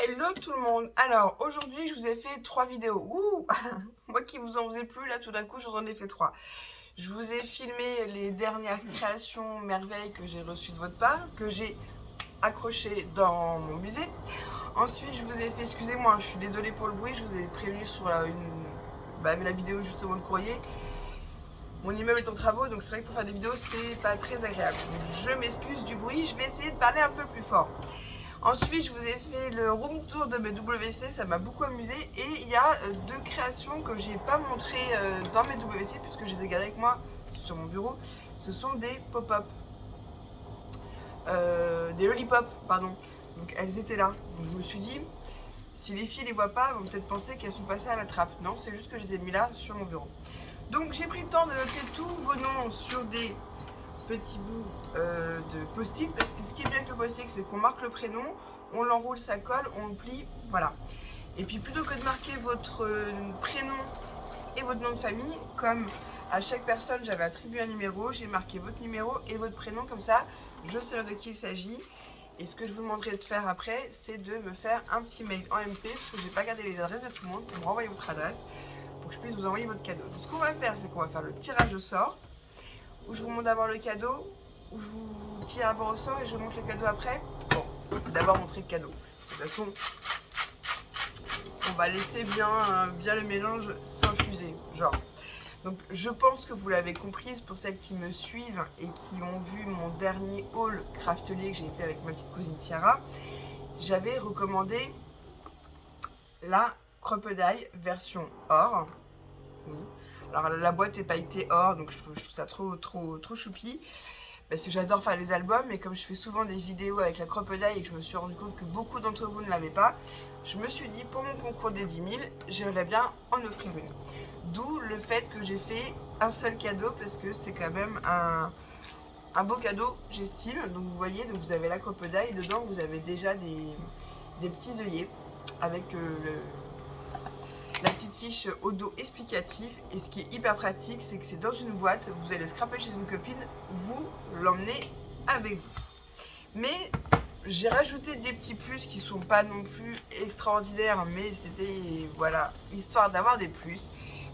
Hello tout le monde. Alors aujourd'hui je vous ai fait 3 vidéos. Ouh moi qui vous en faisais plus, là tout d'un coup je vous en ai fait 3. Je vous ai filmé les dernières créations merveilles que j'ai reçues de votre part, que j'ai accrochées dans mon musée. Ensuite je vous ai fait, excusez-moi, je suis désolée pour le bruit, je vous ai prévenu sur la vidéo justement de courrier. Mon immeuble est en travaux, donc c'est vrai que pour faire des vidéos c'est pas très agréable. Donc, je m'excuse du bruit, je vais essayer de parler un peu plus fort. Ensuite, je vous ai fait le room tour de mes WC, ça m'a beaucoup amusé. Et il y a deux créations que j'ai pas montrées dans mes WC, puisque je les ai gardées avec moi sur mon bureau. Ce sont des pop-up, des lollipops, pardon. Donc elles étaient là. Donc je me suis dit, si les filles les voient pas, elles vont peut-être penser qu'elles sont passées à la trappe. Non, c'est juste que je les ai mis là sur mon bureau. Donc j'ai pris le temps de noter tous vos noms sur des petits bouts de post-it, parce que ce qui est bien avec le post-it, c'est qu'on marque le prénom, on l'enroule, ça colle, on le plie, voilà. Et puis plutôt que de marquer votre prénom et votre nom de famille, comme à chaque personne j'avais attribué un numéro, j'ai marqué votre numéro et votre prénom, comme ça je sais de qui il s'agit. Et ce que je vous demanderai de faire après, c'est de me faire un petit mail en MP, parce que je n'ai pas gardé les adresses de tout le monde, pour me renvoyer votre adresse, pour que je puisse vous envoyer votre cadeau. Donc ce qu'on va faire, c'est qu'on va faire le tirage au sort, où je vous montre d'abord le cadeau, où je vous tire d'abord au sort et je vous montre le cadeau après. Bon, je vais d'abord montrer le cadeau. De toute façon, on va laisser bien le mélange s'infuser, genre. Donc je pense que vous l'avez comprise pour celles qui me suivent et qui ont vu mon dernier haul craftelier que j'ai fait avec ma petite cousine Ciara. J'avais recommandé la Crocodile version or. Oui. Alors la boîte est pailletée or, donc je trouve ça trop choupi. Parce que j'adore faire les albums, mais comme je fais souvent des vidéos avec la Crocodile et que je me suis rendu compte que beaucoup d'entre vous ne l'avaient pas, je me suis dit pour mon concours des 10 000, j'aimerais bien en offrir une. D'où le fait que j'ai fait un seul cadeau, parce que c'est quand même un beau cadeau, j'estime. Donc vous voyez, donc vous avez la Crocodile, dedans vous avez déjà des petits œillets avec la petite fiche au dos explicatif. Et ce qui est hyper pratique, c'est que c'est dans une boîte, vous allez scraper chez une copine, vous l'emmenez avec vous. Mais j'ai rajouté des petits plus qui sont pas non plus extraordinaires, mais c'était, voilà, histoire d'avoir des plus,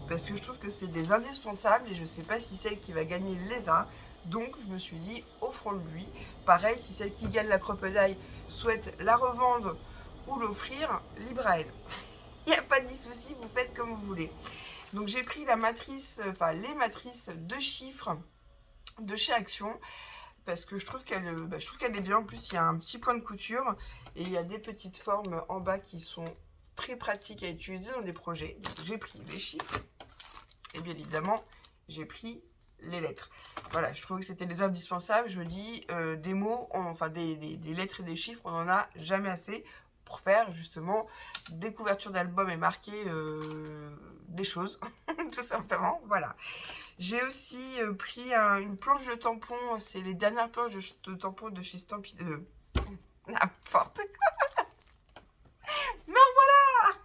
parce que je trouve que c'est des indispensables et je sais pas si celle qui va gagner les a. Donc je me suis dit, offrons-lui. Pareil, si celle qui gagne la Crocodile souhaite la revendre ou l'offrir, libre à elle. Il n'y a pas de souci, vous faites comme vous voulez. Donc j'ai pris la matrice, enfin les matrices de chiffres de chez Action, parce que je trouve qu'elle est bien. En plus, il y a un petit point de couture et il y a des petites formes en bas qui sont très pratiques à utiliser dans des projets. J'ai pris les chiffres et bien évidemment, j'ai pris les lettres. Voilà, je trouvais que c'était des indispensables. Je me dis, des mots, enfin des lettres et des chiffres, on n'en a jamais assez pour faire justement des couvertures d'albums et marquer des choses, tout simplement. Voilà. J'ai aussi pris une planche de tampons, c'est les dernières planches de tampons de chez Stampy. N'importe quoi. Mais voilà,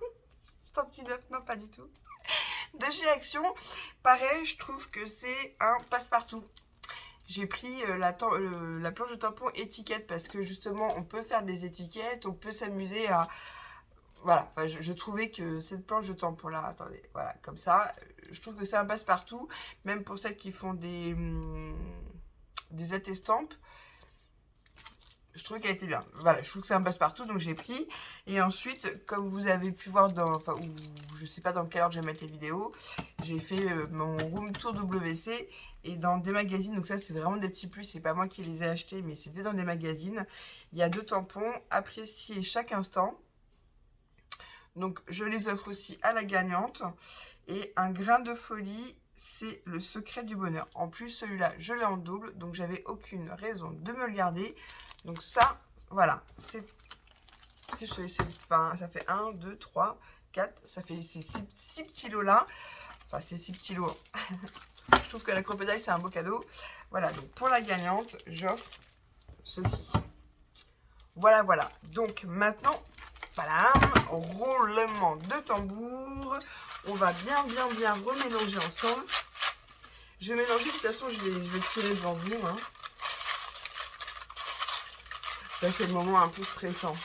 Stampy 9, non pas du tout. De chez Action, pareil, je trouve que c'est un passe-partout. J'ai pris la planche de tampons étiquette, parce que justement on peut faire des étiquettes, on peut s'amuser à... Voilà, enfin, je trouvais que cette planche de tampon là, attendez, voilà, comme ça, je trouve que c'est un passe-partout, même pour celles qui font des attestampes, je trouve qu'elle était bien. Voilà, je trouve que c'est un passe-partout, donc j'ai pris. Et ensuite, comme vous avez pu voir dans, enfin, ou je sais pas dans quelle ordre je vais mettre les vidéos, j'ai fait mon room tour WC et dans des magazines. Donc ça, c'est vraiment des petits plus, c'est pas moi qui les ai achetés, mais c'était dans des magazines. Il y a 2 tampons, appréciés chaque instant. Donc je les offre aussi à la gagnante. Et un grain de folie, c'est le secret du bonheur. En plus, celui-là, je l'ai en double, donc j'avais aucune raison de me le garder. Donc ça, voilà, enfin, ça fait 1, 2, 3, 4, ça fait ces 6 petits lots là. Enfin, ces 6 petits lots. Je trouve que la Crocodile, c'est un beau cadeau. Voilà, donc pour la gagnante, j'offre ceci. Voilà, voilà. Donc maintenant, voilà, roulement de tambour. On va bien remélanger ensemble. Je vais mélanger, de toute façon, je vais tirer devant vous. Ça, c'est le moment un peu stressant.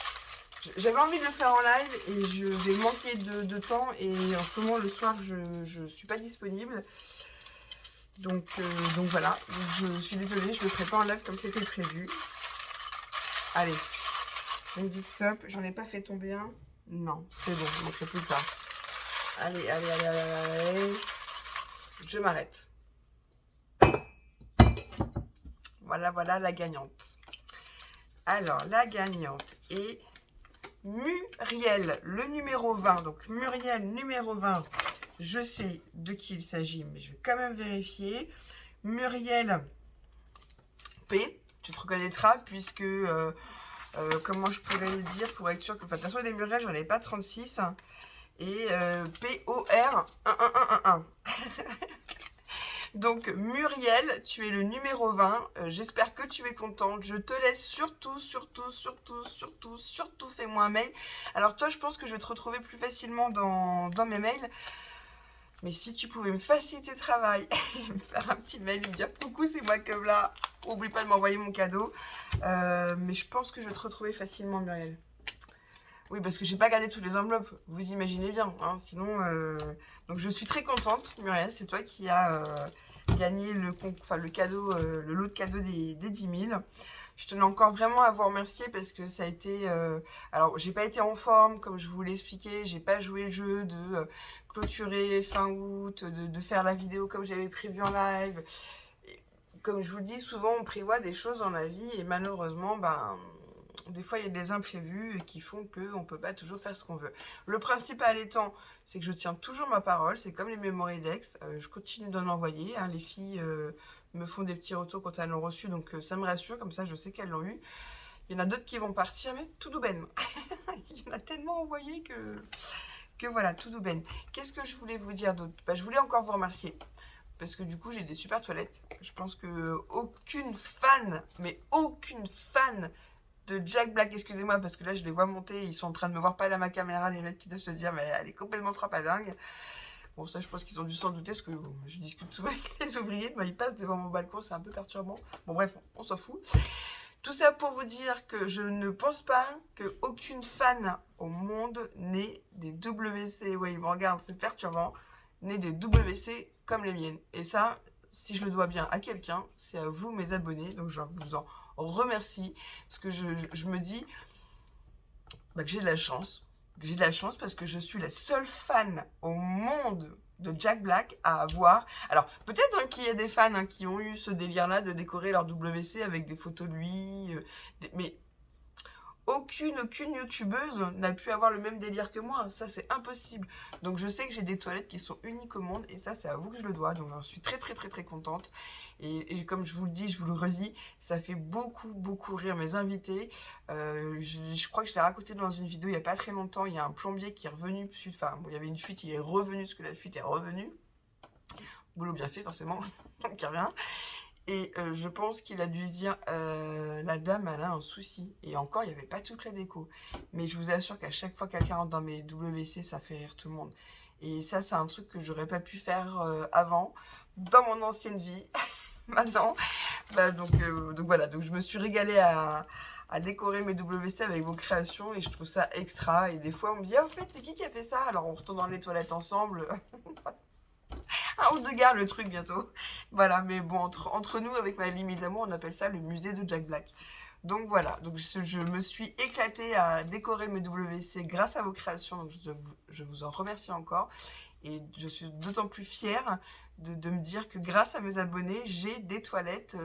J'avais envie de le faire en live et je vais manquer de temps. Et en ce moment, le soir, je ne suis pas disponible. Donc voilà, je suis désolée, je ne le ferai pas en live comme c'était prévu. Allez, vous me dites stop, j'en ai pas fait tomber un. Non, c'est bon, je ne le ferai plus tard. Allez, allez, allez, allez, allez. Je m'arrête. Voilà, voilà la gagnante. Alors, la gagnante est Muriel, le numéro 20. Donc, Muriel, numéro 20. Je sais de qui il s'agit, mais je vais quand même vérifier. Muriel P. Tu te reconnaîtras puisque, comment je pourrais le dire pour être sûr que... Enfin, de toute façon, les Muriel, j'en ai pas 36. Et POR 1111. Donc Muriel, tu es le numéro 20. J'espère que tu es contente. Je te laisse surtout fais-moi un mail. Alors toi, je pense que je vais te retrouver plus facilement dans mes mails. Mais si tu pouvais me faciliter le travail et me faire un petit mail, me dire coucou, c'est moi comme là. Oublie pas de m'envoyer mon cadeau. Mais je pense que je vais te retrouver facilement, Muriel. Oui, parce que j'ai pas gardé toutes les enveloppes, vous imaginez bien. Hein, sinon, donc je suis très contente, Muriel, c'est toi qui as gagné le cadeau, le lot de cadeaux des 10 000. Je tenais encore vraiment à vous remercier parce que ça a été... alors, j'ai pas été en forme, comme je vous l'ai expliqué, j'ai pas joué le jeu de clôturer fin août, de faire la vidéo comme j'avais prévu en live. Et comme je vous le dis, souvent on prévoit des choses dans la vie et malheureusement, ben... Des fois, il y a des imprévus qui font qu'on ne peut pas toujours faire ce qu'on veut. Le principal étant, c'est que je tiens toujours ma parole. C'est comme les Mémoridex. Je continue d'en envoyer. Hein. Les filles me font des petits retours quand elles l'ont reçu. Donc, ça me rassure. Comme ça, je sais qu'elles l'ont eu. Il y en a d'autres qui vont partir, mais tout douben. Il y en a tellement envoyé que voilà, tout douben. Qu'est-ce que je voulais vous dire d'autre? Je voulais encore vous remercier. Parce que du coup, j'ai des super toilettes. Je pense que aucune fan, mais aucune fan de Jack Black, excusez-moi, parce que là, je les vois monter, ils sont en train de me voir pas à ma caméra, les mecs qui doivent se dire, mais elle est complètement frappadingue. Bon, ça, je pense qu'ils ont dû s'en douter, parce que je discute souvent avec les ouvriers, ils passent devant mon balcon, c'est un peu perturbant. Bon, bref, on s'en fout. Tout ça pour vous dire que je ne pense pas qu'aucune fan au monde n'ait des WC, ouais, ils me regardent, c'est perturbant, n'ait des WC comme les miennes. Et ça, si je le dois bien à quelqu'un, c'est à vous, mes abonnés, donc je vous en remercie, parce que je me dis que j'ai de la chance. J'ai de la chance parce que je suis la seule fan au monde de Jack Black à avoir... Alors, peut-être qu'il y a des fans qui ont eu ce délire-là de décorer leur WC avec des photos de lui, mais... Aucune youtubeuse n'a pu avoir le même délire que moi, ça c'est impossible. Donc je sais que j'ai des toilettes qui sont uniques au monde et ça c'est à vous que je le dois, donc j'en suis très contente. Et comme je vous le dis, je vous le redis, ça fait beaucoup rire mes invités. Je crois que je l'ai raconté dans une vidéo il n'y a pas très longtemps, il y a un plombier qui est revenu, enfin bon, il y avait une fuite, il est revenu parce que la fuite est revenue. Boulot bien fait forcément, donc il revient. Et je pense qu'il a dû se dire, la dame, elle a un souci. Et encore, il n'y avait pas toute la déco. Mais je vous assure qu'à chaque fois que quelqu'un rentre dans mes WC, ça fait rire tout le monde. Et ça, c'est un truc que j'aurais pas pu faire avant, dans mon ancienne vie. Maintenant, donc voilà. Donc je me suis régalée à décorer mes WC avec vos créations. Et je trouve ça extra. Et des fois, on me dit, ah, en fait, c'est qui a fait ça? Alors on retourne dans les toilettes ensemble. Un ou deux gars le truc bientôt. Voilà, mais bon, entre nous, avec ma limite d'amour, on appelle ça le musée de Jack Black. Donc voilà, donc je me suis éclatée à décorer mes WC grâce à vos créations, donc je vous en remercie encore. Et je suis d'autant plus fière de me dire que grâce à mes abonnés, j'ai des toilettes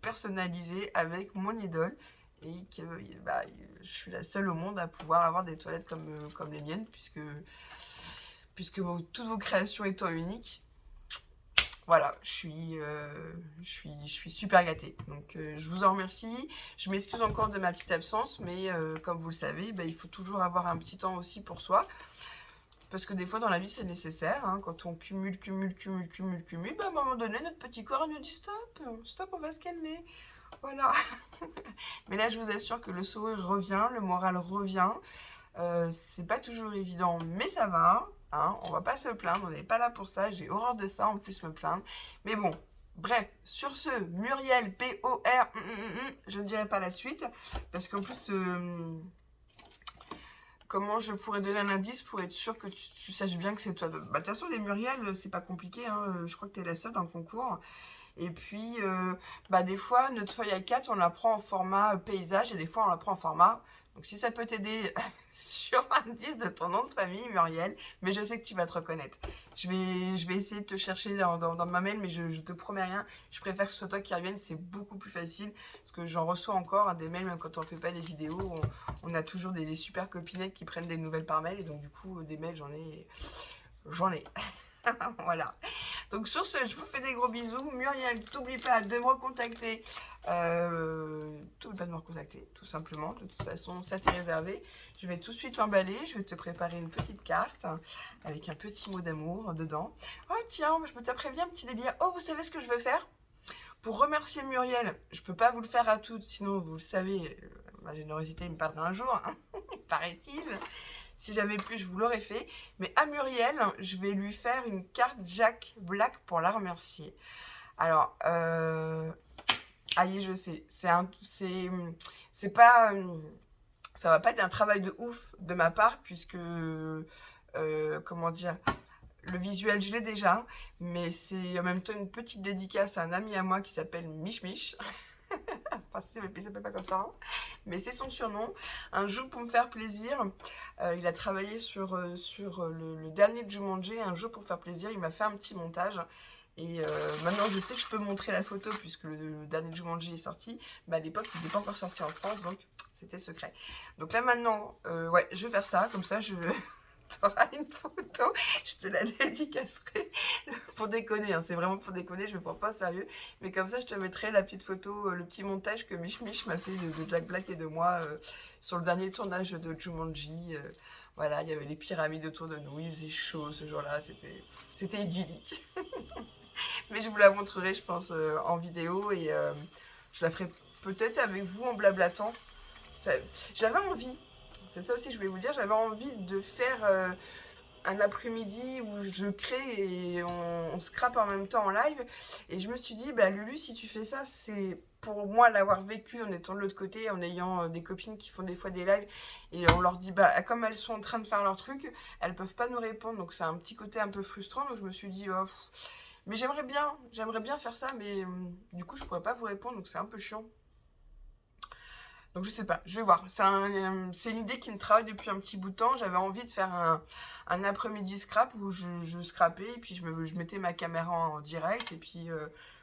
personnalisées avec mon idole. Et que je suis la seule au monde à pouvoir avoir des toilettes comme les miennes, puisque toutes vos créations étant uniques, voilà, je suis super gâtée. Donc, je vous en remercie. Je m'excuse encore de ma petite absence, mais comme vous le savez, il faut toujours avoir un petit temps aussi pour soi. Parce que des fois, dans la vie, c'est nécessaire. Hein, quand on cumule, à un moment donné, notre petit corps nous dit stop, on va se calmer. Voilà. Mais là, je vous assure que le sourire revient, le moral revient. C'est pas toujours évident, mais ça va. Hein, on va pas se plaindre, on n'est pas là pour ça. J'ai horreur de ça, en plus me plaindre. Mais bon, bref, sur ce, Muriel, POR, je ne dirai pas la suite. Parce qu'en plus, comment je pourrais donner un indice pour être sûr que tu saches bien que c'est toi. Bah, de toute façon, les Muriel, c'est pas compliqué, hein. Je crois que tu es la seule dans le concours. Et puis, bah, des fois, notre feuille A4, on la prend en format paysage et des fois, on la prend en format. Donc, si ça peut t'aider sur l'indice de ton nom de famille, Muriel, mais je sais que tu vas te reconnaître. Je vais essayer de te chercher dans ma mail, mais je te promets rien. Je préfère que ce soit toi qui revienne, c'est beaucoup plus facile. Parce que j'en reçois encore, hein, des mails, même quand on fait pas des vidéos. On a toujours des super copinettes qui prennent des nouvelles par mail. Et donc, du coup, des mails, j'en ai. Voilà. Donc sur ce, je vous fais des gros bisous. Muriel, t'oublie pas de me recontacter. T'oublie pas de me recontacter, tout simplement. De toute façon, ça t'est réservé. Je vais tout de suite l'emballer. Je vais te préparer une petite carte avec un petit mot d'amour dedans. Oh tiens, je me taperais bien un petit délire. Oh, vous savez ce que je veux faire? Pour remercier Muriel, je peux pas vous le faire à toutes, sinon vous le savez, ma générosité me parlera un jour, hein, paraît-il. Si j'avais pu, je vous l'aurais fait. Mais à Muriel, je vais lui faire une carte Jack Black pour la remercier. Alors, aïe, je sais, c'est pas, ça va pas être un travail de ouf de ma part, puisque, comment dire, le visuel, je l'ai déjà, mais c'est en même temps une petite dédicace à un ami à moi qui s'appelle Mich Mich. Enfin, il s'appelle pas comme ça, hein. Mais c'est son surnom. Un jour, pour me faire plaisir, il a travaillé sur le dernier Jumanji. Un jour, pour faire plaisir, il m'a fait un petit montage. Et maintenant, je sais que je peux montrer la photo puisque le dernier Jumanji est sorti. Mais à l'époque, il n'était pas encore sorti en France, donc c'était secret. Donc là, maintenant, ouais, je vais faire ça. Comme ça, t'auras une photo, je te la dédicacerai pour déconner, hein, c'est vraiment pour déconner, je me prends pas au sérieux, mais comme ça je te mettrai la petite photo, le petit montage que Mich Mich m'a fait de Jack Black et de moi sur le dernier tournage de Jumanji. Voilà, il y avait les pyramides autour de nous, il faisait chaud ce jour-là, c'était idyllique. Mais je vous la montrerai, je pense, en vidéo et je la ferai peut-être avec vous en blablatant. J'avais envie. C'est ça aussi, je voulais vous dire, j'avais envie de faire un après-midi où je crée et on scrape en même temps en live. Et je me suis dit, bah Lulu, si tu fais ça, c'est pour moi l'avoir vécu en étant de l'autre côté, en ayant des copines qui font des fois des lives. Et on leur dit, bah comme elles sont en train de faire leur truc, elles peuvent pas nous répondre. Donc c'est un petit côté un peu frustrant. Donc je me suis dit, oh, mais j'aimerais bien faire ça, mais du coup je pourrais pas vous répondre, donc c'est un peu chiant. Donc je sais pas, je vais voir. C'est une idée qui me travaille depuis un petit bout de temps. J'avais envie de faire un après-midi scrap où je scrapais et puis je mettais ma caméra en direct et puis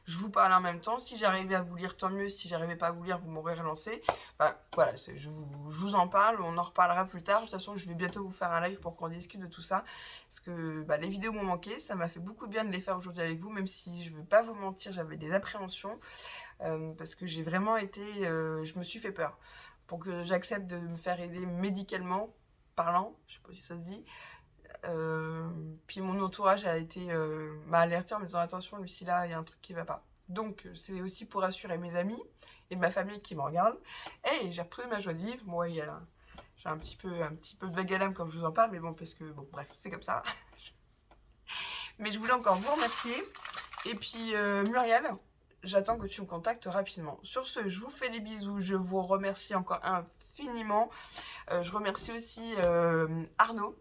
je vous parlais en même temps. Si j'arrivais à vous lire, tant mieux. Si j'arrivais pas à vous lire, vous m'aurez relancé. Enfin, voilà, je vous en parle, on en reparlera plus tard. De toute façon, je vais bientôt vous faire un live pour qu'on discute de tout ça. Parce que bah, les vidéos m'ont manqué, ça m'a fait beaucoup de bien de les faire aujourd'hui avec vous, même si je ne veux pas vous mentir, j'avais des appréhensions. Parce que j'ai vraiment été, je me suis fait peur pour que j'accepte de me faire aider médicalement parlant, je sais pas si ça se dit. Puis mon entourage m'a alerté en me disant attention Lucilla, il y a un truc qui va pas. Donc c'est aussi pour rassurer mes amis et ma famille qui me regardent. Et j'ai retrouvé ma joie de vivre. Moi, j'ai un petit peu de vague à l'âme quand je vous en parle, mais bon, parce que bon, bref, c'est comme ça. Mais je voulais encore vous remercier. Et puis Muriel, j'attends que tu me contactes rapidement. Sur ce, je vous fais des bisous. Je vous remercie encore infiniment. Je remercie aussi Arnaud.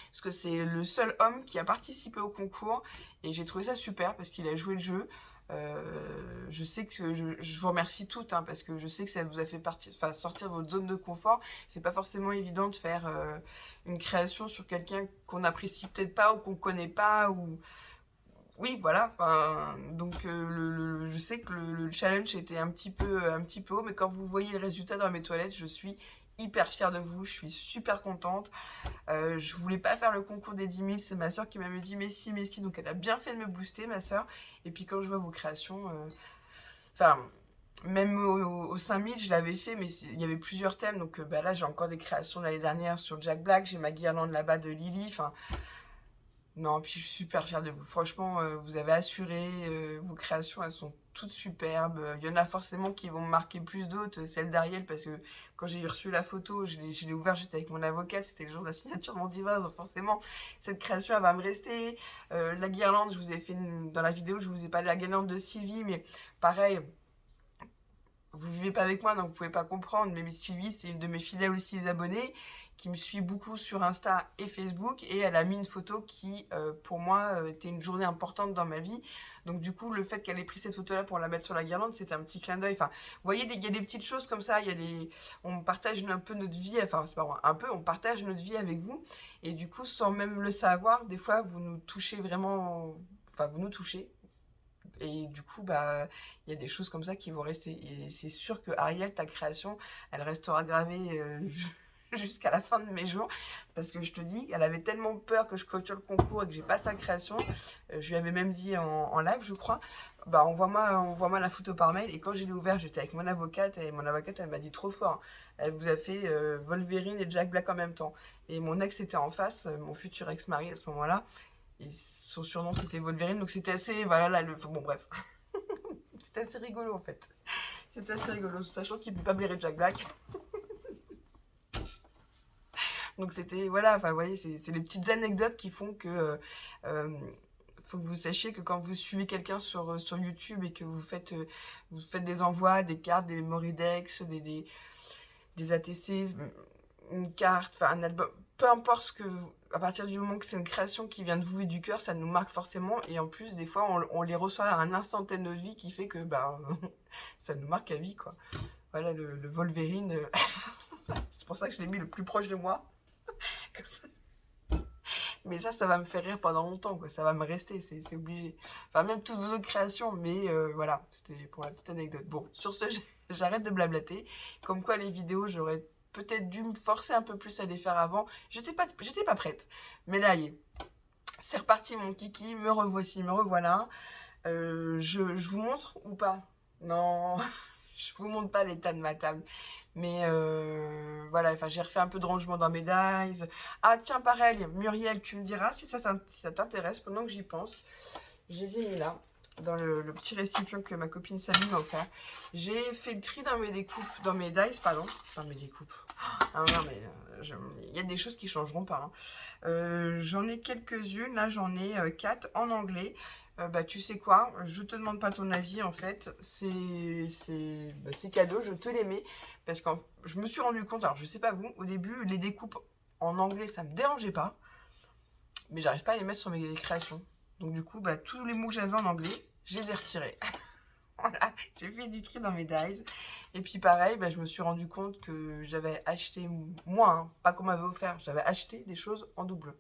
Parce que c'est le seul homme qui a participé au concours. Et j'ai trouvé ça super parce qu'il a joué le jeu. Je sais que je vous remercie toutes hein, parce que je sais que ça vous a fait sortir de votre zone de confort. C'est pas forcément évident de faire une création sur quelqu'un qu'on n'apprécie peut-être pas ou qu'on connaît pas ou oui, voilà. Donc, je sais que le challenge était un petit peu haut, mais quand vous voyez le résultat dans mes toilettes, je suis hyper fière de vous. Je suis super contente. Je voulais pas faire le concours des 10 000. C'est ma soeur qui m'avait dit mais si. Donc, elle a bien fait de me booster, ma soeur. Et puis, quand je vois vos créations, même au 5000, je l'avais fait, mais il y avait plusieurs thèmes. Donc, là, j'ai encore des créations de l'année dernière sur Jack Black. J'ai ma guirlande là-bas de Lily. Non, puis je suis super fière de vous. Franchement, vous avez assuré, vos créations, elles sont toutes superbes. Il y en a forcément qui vont me marquer plus d'autres. Celle d'Ariel, parce que quand j'ai reçu la photo, je l'ai ouverte, j'étais avec mon avocate, c'était le jour de la signature de mon divorce. Donc forcément, cette création, elle va me rester. La guirlande, je vous ai fait, dans la vidéo, je vous ai parlé de la guirlande de Sylvie, mais pareil, vous vivez pas avec moi, donc vous pouvez pas comprendre, mais Sylvie, c'est une de mes fidèles aussi abonnées, qui me suit beaucoup sur Insta et Facebook, et elle a mis une photo qui, pour moi, était une journée importante dans ma vie. Donc du coup, le fait qu'elle ait pris cette photo-là pour la mettre sur la guirlande, c'était un petit clin d'œil. Enfin, vous voyez, il y a des petites choses comme ça, on partage un peu notre vie, enfin, c'est pas vrai, un peu, on partage notre vie avec vous, et du coup, sans même le savoir, des fois, vous nous touchez vraiment, enfin, vous nous touchez. Et du coup, bah, il y a des choses comme ça qui vont rester. Et c'est sûr que Ariel, ta création, elle restera gravée jusqu'à la fin de mes jours. Parce que je te dis, elle avait tellement peur que je clôture le concours et que j'ai pas sa création. Je lui avais même dit en live, je crois, bah, envoie-moi la photo par mail. Et quand je l'ai ouvert, j'étais avec mon avocate. Et mon avocate, elle m'a dit trop fort. Elle vous a fait Wolverine et Jack Black en même temps. Et mon ex était en face, mon futur ex-mari à ce moment-là. Et son surnom c'était Wolverine, donc c'était assez. Voilà, là, bon, bref. C'était assez rigolo en fait. C'était assez rigolo, sachant qu'il ne peut pas blairer Jack Black. Donc c'était. Voilà, enfin, vous voyez, c'est les petites anecdotes qui font que. Faut que vous sachiez que quand vous suivez quelqu'un sur YouTube et que vous faites des envois, des cartes, des memory decks, des ATC, une carte, enfin un album, peu importe ce que à partir du moment que c'est une création qui vient de vous et du cœur, ça nous marque forcément. Et en plus, des fois, on les reçoit à un instant T de notre vie qui fait que bah, ça nous marque à vie, quoi. Voilà, le Wolverine, c'est pour ça que je l'ai mis le plus proche de moi. Comme ça. Mais ça va me faire rire pendant longtemps, quoi. Ça va me rester, c'est obligé. Enfin, même toutes vos autres créations, mais voilà, c'était pour la petite anecdote. Bon, sur ce, j'arrête de blablater. Comme quoi, les vidéos, j'aurais peut-être dû me forcer un peu plus à les faire avant. J'étais pas prête. Mais là, c'est reparti, mon kiki. Me revoici, me revoilà. Je vous montre ou pas? Non, je vous montre pas l'état de ma table. Mais voilà, enfin, j'ai refait un peu de rangement dans mes dies. Ah tiens, pareil, Muriel, tu me diras si ça t'intéresse pendant que j'y pense. Je les ai mis là, dans le petit récipient que ma copine Samy m'a offert. J'ai fait le tri dans mes découpes, dans mes dies, pardon. Dans mes découpes. Ah non, mais il y a des choses qui changeront pas. Hein. J'en ai quelques-unes, là j'en ai 4 en anglais. Bah, tu sais quoi, je te demande pas ton avis en fait, c'est cadeau, je te les mets parce que je me suis rendu compte, alors je sais pas vous, au début les découpes en anglais ça me dérangeait pas, mais j'arrive pas à les mettre sur mes créations. Donc du coup, bah, tous les mots que j'avais en anglais, je les ai retirés. Voilà, j'ai fait du tri dans mes dies. Et puis pareil, bah, je me suis rendu compte que j'avais acheté, moi, hein, pas qu'on m'avait offert, j'avais acheté des choses en double.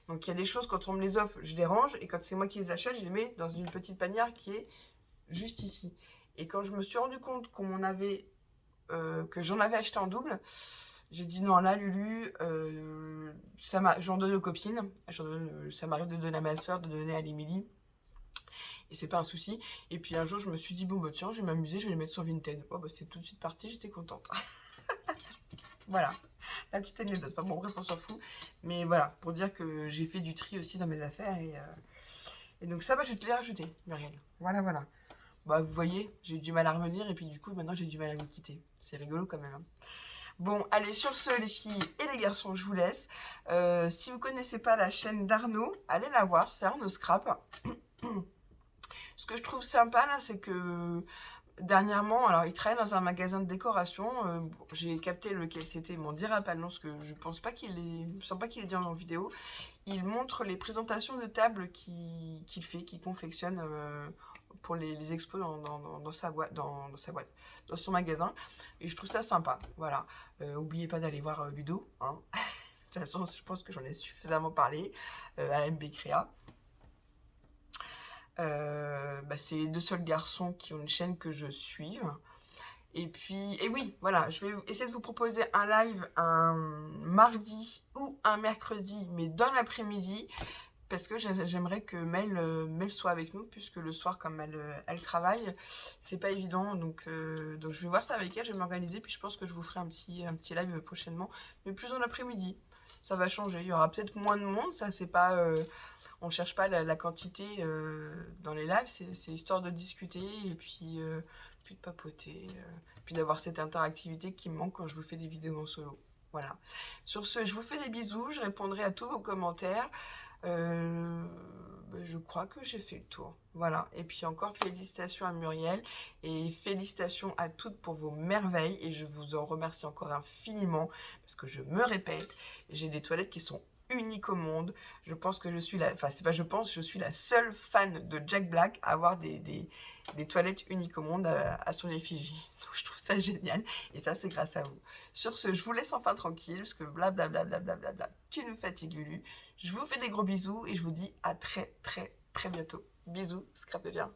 Donc il y a des choses, quand on me les offre, je les range. Et quand c'est moi qui les achète, je les mets dans une petite panière qui est juste ici. Et quand je me suis rendu compte que j'en avais acheté en double, j'ai dit non, là, Lulu, j'en donne aux copines. Ça m'arrive de donner à ma soeur, de donner à l'Émilie. Et c'est pas un souci. Et puis un jour, je me suis dit, bon, bah tiens, je vais m'amuser, je vais les mettre sur Vinted. Oh, bah c'est tout de suite parti, j'étais contente. Voilà, la petite anecdote. Enfin bon, bref, on s'en fout. Mais voilà, pour dire que j'ai fait du tri aussi dans mes affaires. Et donc ça, bah, je te l'ai rajouté, Muriel. Voilà, voilà. Bah, vous voyez, j'ai eu du mal à revenir. Et puis du coup, maintenant, j'ai du mal à vous quitter. C'est rigolo quand même. Hein. Bon, allez, sur ce, les filles et les garçons, je vous laisse. Si vous connaissez pas la chaîne d'Arnaud, allez la voir, c'est Arnaud Scrap. Ce que je trouve sympa, là, c'est que dernièrement, alors il travaille dans un magasin de décoration. J'ai capté lequel c'était, il m'en dira pas le nom, parce que je pense pas me semble pas qu'il est dit en vidéo. Il montre les présentations de tables qu'il fait, qu'il confectionne pour les expos dans sa boîte, dans son magasin. Et je trouve ça sympa. Voilà. Oubliez pas d'aller voir Ludo. Hein. De toute façon, je pense que j'en ai suffisamment parlé à MB Créa. Bah, c'est les deux seuls garçons qui ont une chaîne que je suive. Et puis, et oui, voilà, je vais essayer de vous proposer un live un mardi ou un mercredi, mais dans l'après-midi, parce que j'aimerais que Mel soit avec nous, puisque le soir, comme elle travaille, c'est pas évident. Donc je vais voir ça avec elle, je vais m'organiser, puis je pense que je vous ferai un petit live prochainement, mais plus en après-midi. Ça va changer, il y aura peut-être moins de monde, ça c'est pas... on cherche pas la quantité dans les lives, c'est histoire de discuter et puis de papoter, puis d'avoir cette interactivité qui me manque quand je vous fais des vidéos en solo. Voilà. Sur ce, je vous fais des bisous, je répondrai à tous vos commentaires. Je crois que j'ai fait le tour. Voilà. Et puis encore félicitations à Muriel et félicitations à toutes pour vos merveilles. Et je vous en remercie encore infiniment parce que je me répète, j'ai des toilettes qui sont uniques au monde. Je pense que je suis la... Enfin, c'est pas je pense, je suis la seule fan de Jack Black à avoir des toilettes uniques au monde à son effigie. Donc je trouve ça génial. Et ça, c'est grâce à vous. Sur ce, je vous laisse enfin tranquille parce que blablabla, blablabla, tu nous fatigues, Lulu. Je vous fais des gros bisous et je vous dis à très très très bientôt. Bisous, scrapez bien.